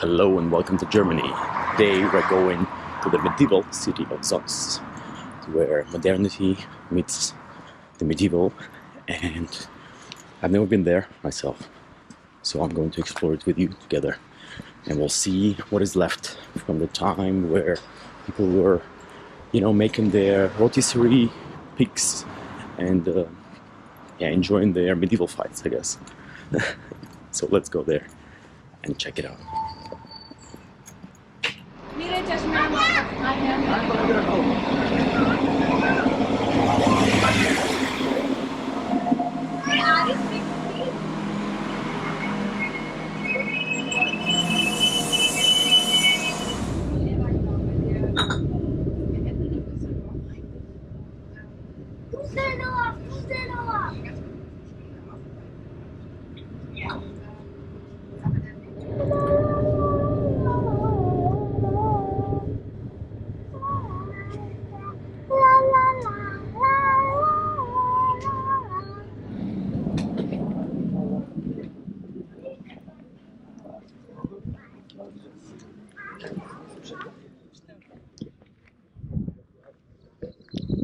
Hello and welcome to Germany. Today we're going to the medieval city of Zons, where modernity meets the medieval, and I've never been there myself, so I'm going to explore it with you together, and we'll see what is left from the time where people were, making their rotisserie pigs and enjoying their medieval fights, I guess. So let's go there and check it out.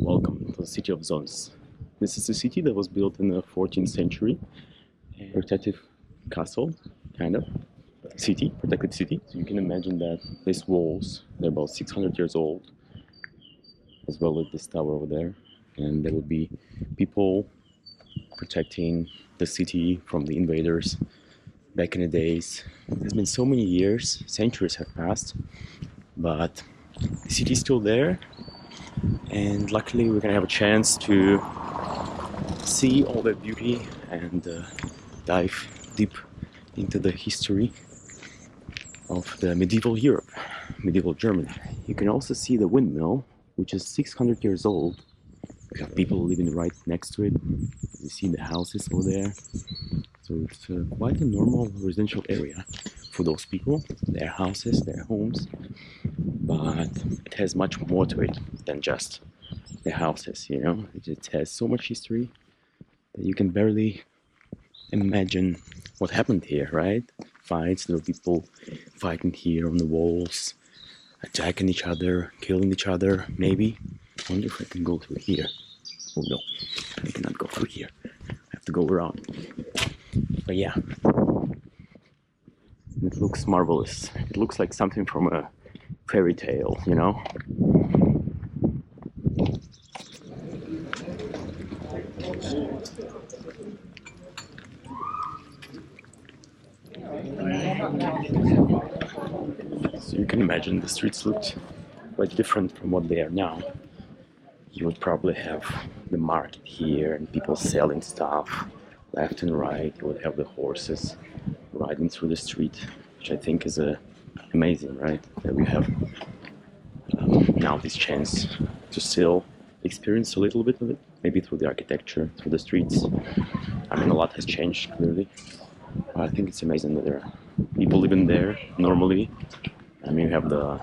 Welcome to the city of Zons. This is a city that was built in the 14th century. A protective castle, kind of. City, protected city. So you can imagine that these walls, they're about 600 years old, as well as this tower over there. And there would be people protecting the city from the invaders back in the days. There's been so many years, centuries have passed, but the city is still there. And luckily we're gonna have a chance to see all that beauty and dive deep into the history of the medieval Europe, medieval Germany. You can also see the windmill, which is 600 years old. We have people living right next to it. You see the houses over there. So it's quite a normal residential area for those people, their houses, their homes. But it has much more to it than just the houses, It has so much history that you can barely imagine what happened here, right? Fights, there were people fighting here on the walls, attacking each other, killing each other, maybe. I wonder if I can go through here. Oh no, I cannot go through here. I have to go around. But yeah, it looks marvelous. It looks like something from a fairy tale, So you can imagine the streets looked quite different from what they are now. You would probably have the market here and people selling stuff left and right. You would have the horses riding through the street, which I think is amazing, right? That we have now this chance to still experience a little bit of it, maybe through the architecture, through the streets. I mean, a lot has changed, clearly. But I think it's amazing that there are people living there normally. I mean, you have the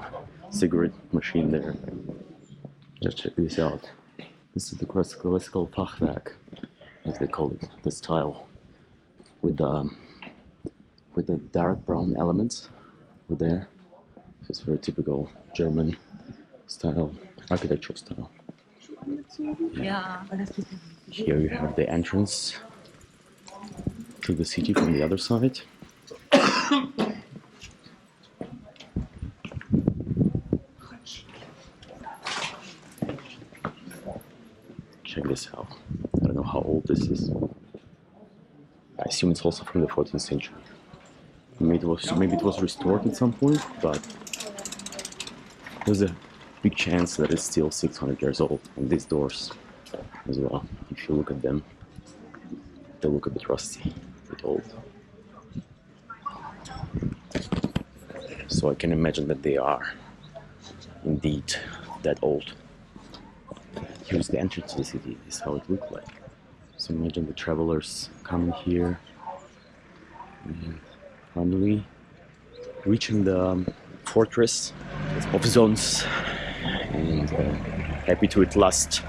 cigarette machine there. Just check this out. This is the classical Fachwerk, as they call it, the style, with the dark brown elements over there. It's very typical German style, architectural style. Yeah. Here you have the entrance to the city from the other side. Check this out. I don't know how old this is. I assume it's also from the 14th century. Maybe it was restored at some point, but there's a big chance that it's still 600 years old. And these doors as well, if you look at them, they look a bit rusty, a bit old. So I can imagine that they are indeed that old. Here's the entrance to the city. This is how it looked like. So imagine the travelers coming here and finally reaching the fortress of Zons, and happy to at last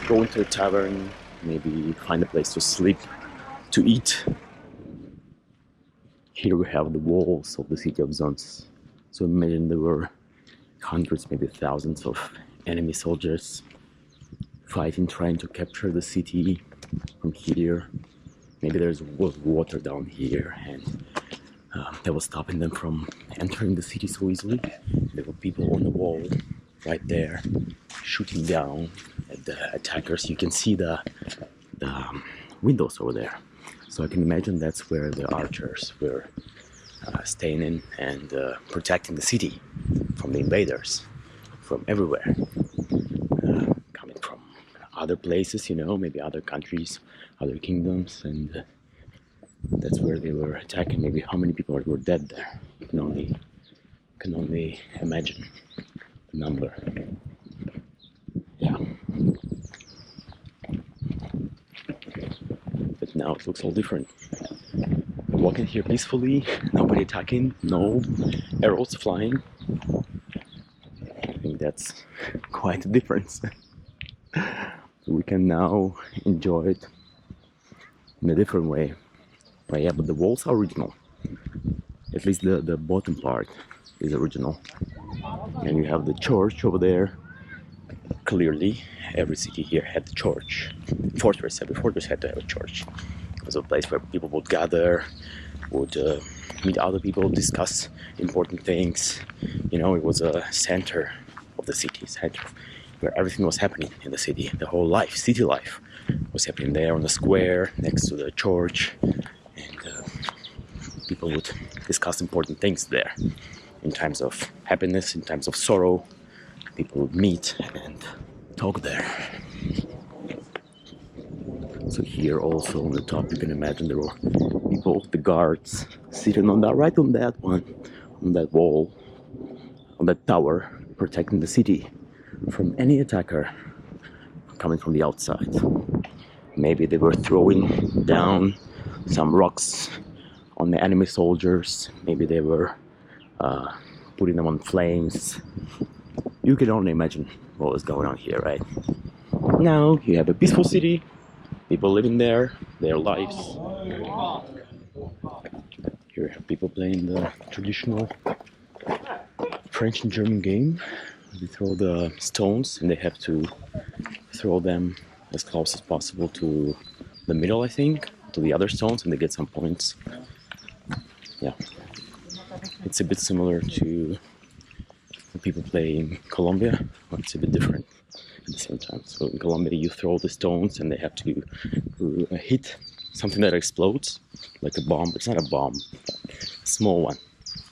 go into a tavern, maybe find a place to sleep, to eat, Here we have the walls of the city of Zons. So imagine there were hundreds, maybe thousands of enemy soldiers fighting, trying to capture the city from here. Maybe there's water down here, and that was stopping them from entering the city so easily. There were people on the wall right there shooting down at the attackers. You can see the windows over there. So I can imagine that's where the archers were staying in and protecting the city from the invaders from everywhere, coming from other places, you know, maybe other countries, other kingdoms, and that's where they were attacking. Maybe how many people were dead there. You can only imagine the number. Yeah. But now it looks all different. Walking here peacefully, nobody attacking, no arrows flying. I think that's quite a difference. We can now enjoy it in a different way. But yeah, but the walls are original. At least the bottom part is original. And you have the church over there. Clearly, every city here had the church. Every fortress had to have a church. It was a place where people would gather, would meet other people, discuss important things. You know, it was a center of the city, center where everything was happening in the city. The whole life, city life, was happening there on the square next to the church, and people would discuss important things there. In times of happiness, in times of sorrow, people would meet and talk there. So here also on the top you can imagine there were people, the guards, sitting on that, right on that one, on that wall, on that tower, protecting the city from any attacker coming from the outside. Maybe they were throwing down some rocks on the enemy soldiers. Maybe they were putting them on flames. You can only imagine what was going on here, right? Now you have a peaceful city, people living there, their lives. Here you have people playing the traditional French and German game. They throw the stones and they have to throw them as close as possible to the middle, I think, to the other stones, and they get some points. Yeah, it's a bit similar to the people play in Colombia, but it's a bit different at the same time. So in Colombia you throw the stones and they have to hit something that explodes, like a bomb. It's not a bomb, a small one,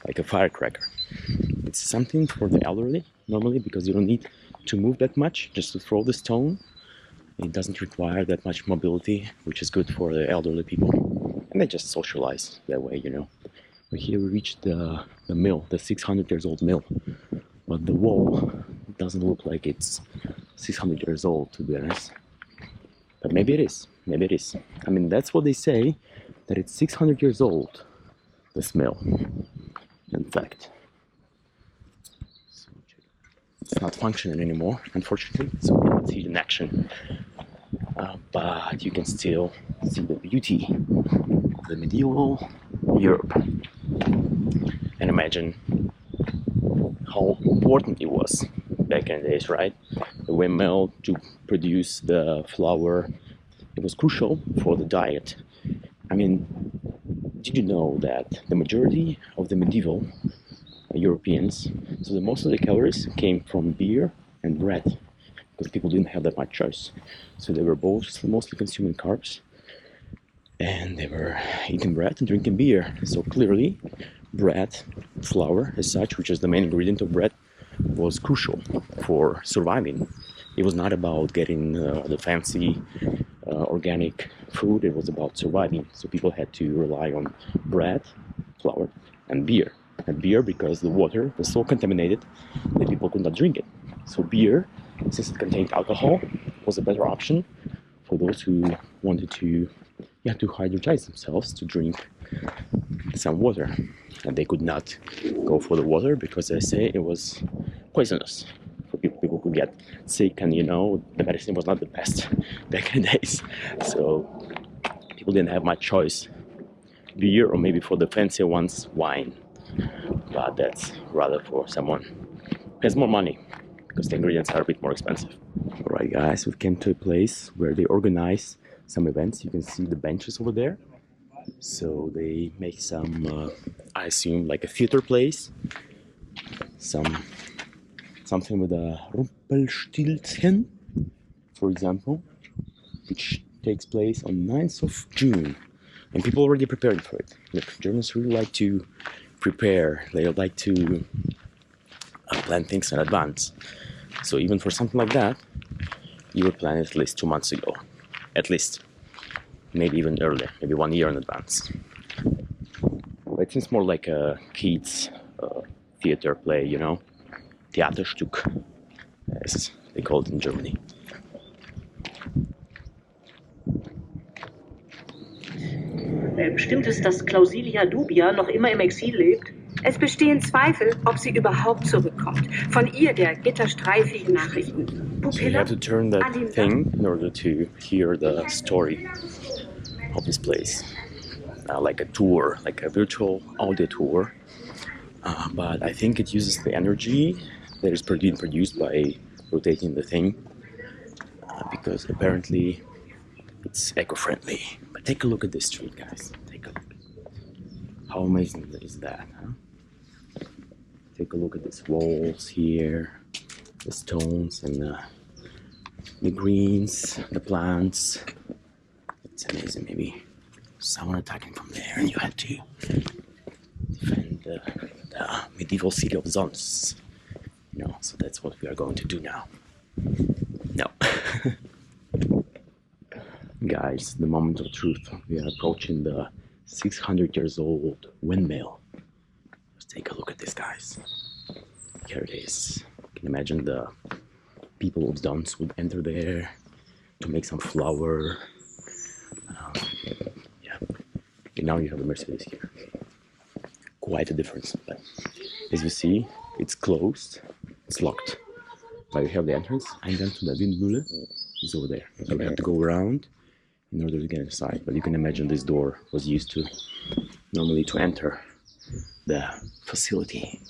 like a firecracker. It's something for the elderly normally, because you don't need to move that much just to throw the stone. It doesn't require that much mobility, which is good for the elderly people, and they just socialize that way, you know. But here we reached the mill, the 600 years old mill, but the wall doesn't look like it's 600 years old, to be honest. But maybe it is. Maybe it is. I mean, that's what they say, that it's 600 years old, this mill, in fact. It's not functioning anymore, unfortunately, so we cannot see it in action. But you can still see the beauty of the medieval Europe. And imagine how important it was back in the days, right? The windmill to produce the flour, it was crucial for the diet. I mean, did you know that the majority of the medieval Europeans, so the most of the calories came from beer and bread, because people didn't have that much choice. So they were both mostly consuming carbs, and they were eating bread and drinking beer. So clearly, bread, flour as such, which is the main ingredient of bread, was crucial for surviving. It was not about getting the fancy organic food, it was about surviving. So people had to rely on bread, flour, and beer. And beer, because the water was so contaminated that people could not drink it. So beer, since it contained alcohol, was a better option for those who wanted to hydrate themselves, to drink some water. And they could not go for the water because they say it was poisonous. So people could get sick, and you know, the medicine was not the best back in the days. So people didn't have much choice beer, or maybe for the fancier ones, wine. But that's rather for someone who has more money, because the ingredients are a bit more expensive. Alright guys, we came to a place where they organize some events. You can see the benches over there. So they make some, I assume, like a theater place. Something with a Rumpelstilzchen, for example, which takes place on 9th of June. And people already preparing for it. Look, Germans really like to prepare. They like to plan things in advance. So even for something like that, you would plan it at least 2 months ago. At least. Maybe even earlier. Maybe 1 year in advance. But it seems more like a kids theater play, you know? Theaterstück, as they call it in Germany. Stimmt es, dass Clausilia Dubia noch immer im Exil lebt? Es bestehen Zweifel, ob sie überhaupt zurückkommt. Von ihr der gitterstreifigen Nachrichten. So you have to turn that thing in order to hear the story of this place. Like a tour, like a virtual audio tour. But I think it uses the energy that is being produced by rotating the thing. Because apparently it's eco-friendly. But take a look at this street, guys. Take a look. How amazing is that, huh? Take a look at these walls here, the stones and the greens, the plants. It's amazing. Maybe someone attacking from there, and you had to defend the medieval city of Zons. You know, so that's what we are going to do now. No. Guys, the moment of truth. We are approaching the 600 years old windmill. Let's take a look at this, guys. Here it is. You can imagine the people of Zons would enter there to make some flour. Yeah. And now you have a Mercedes here. Quite a difference. But as you see, it's closed. It's locked. But you have the entrance. Eingang to the Windmill is over there. So we have to go around in order to get inside. But you can imagine this door was used to normally to enter the facility.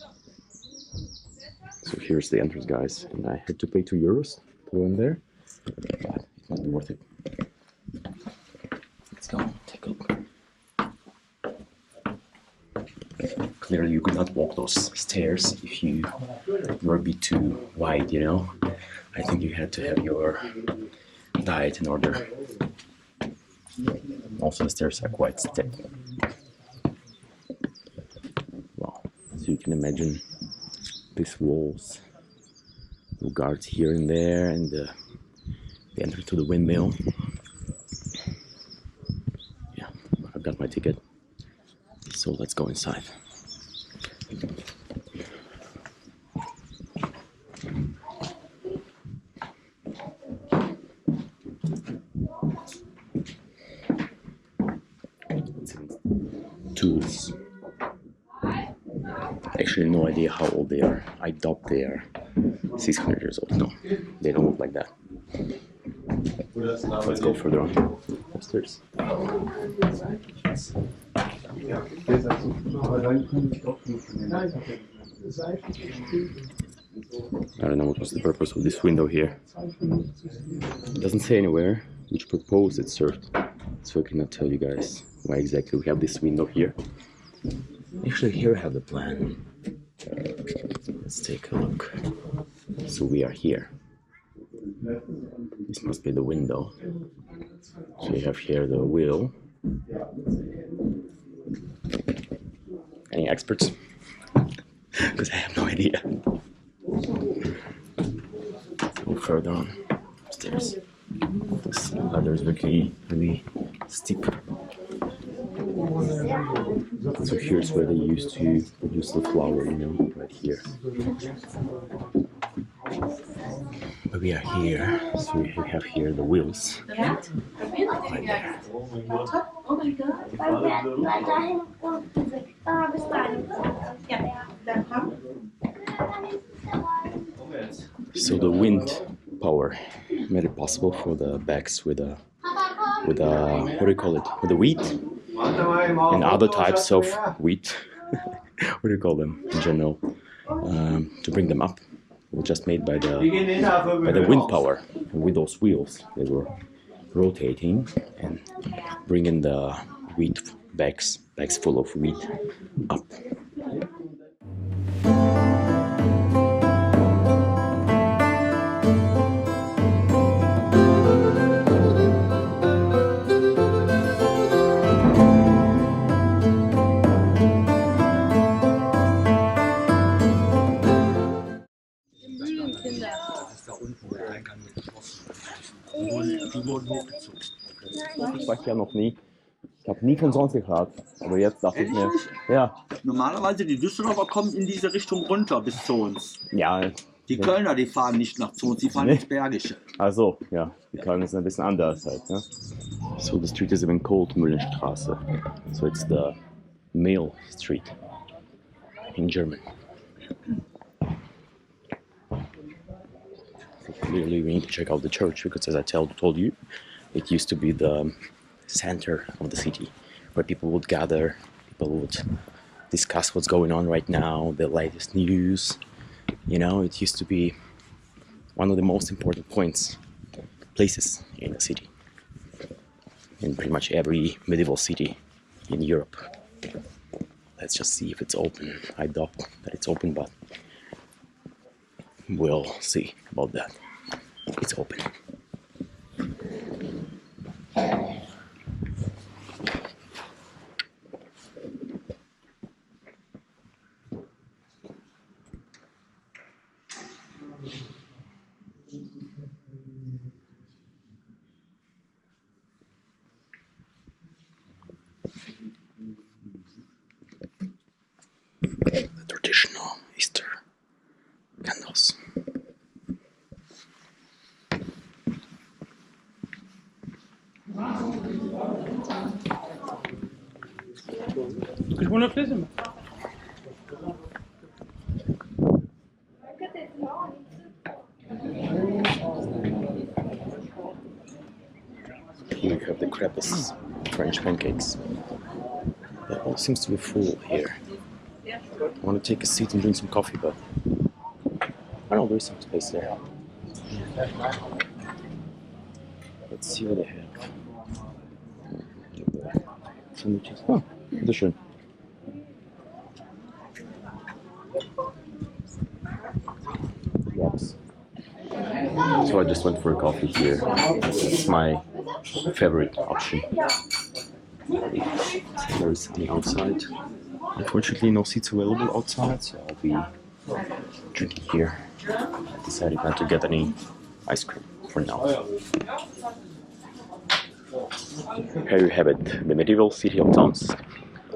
So here's the entrance, guys. And I had to pay €2 to go in there. But it must be worth it. Let's go. Take a look. Clearly you could not walk those stairs if you were a bit too wide, you know. I think you had to have your diet in order. Also the stairs are quite steep. Wow. So you can imagine these walls, the guards here and there, and the entrance to the windmill. Yeah, I've got my ticket. So let's go inside. Tools. Actually, no idea how old they are. I doubt they are 600 years old. No, they don't look like that. Let's go further on upstairs. I don't know what was the purpose of this window here. It doesn't say anywhere which purpose it served, so I cannot tell you guys why exactly we have this window here. Actually, here I have the plan. Let's take a look. So we are here. This must be the window. So you have here the wheel. Any experts? Because I have no idea. Let's go further on upstairs. This ladder is really steep. So here's where they used to produce the flour, you know, right here. But we are here, so we have here the wheels. Right there. Oh my god. So the wind power made it possible for the bags with a what do you call it? With the wheat and other types of wheat. What do you call them in general? To bring them up. They were just made by the wind power. And with those wheels, they were rotating and bringing the wheat bags full of wheat up. Ich war hier noch nie. Ich habe nie von sonst gehört. Aber jetzt dachte ich mir, ja. Normalerweise die Düsseldorfer kommen in diese Richtung runter bis zu uns. Ja. Die Kölner, die fahren nicht nach zu uns, die fahren ins Bergische. Also, ja, die Kölner sind ein bisschen anders halt, ne? So the street is even called Müllenstraße. So it's the Mill Street in German. So clearly we need to check out the church because, as I told you, it used to be the center of the city where people would gather, people would discuss what's going on right now, the latest news. You know, it used to be one of the most important places in the city, in pretty much every medieval city in Europe. Let's just see if it's open. I doubt that it's open, but we'll see about that. It's open. The traditional Easter candles. Here we have the crepes, French pancakes. It all seems to be full here. I want to take a seat and drink some coffee, but I know there's some space there. Let's see what they have. Sandwiches. Oh, bitteschön. Rocks. So I just went for a coffee here. It's my favorite option. There is something outside. Unfortunately, no seats available outside, so I'll be drinking here. I decided not to get any ice cream for now. Here you have it, the medieval city of Tomsk.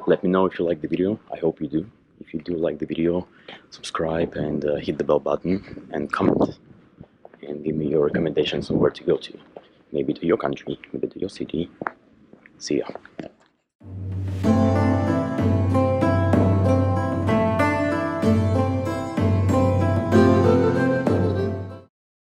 Let me know if you like the video. I hope you do. If you do like the video, subscribe and hit the bell button and comment. And give me your recommendations on where to go to. Maybe to your country, maybe to your city. See ya.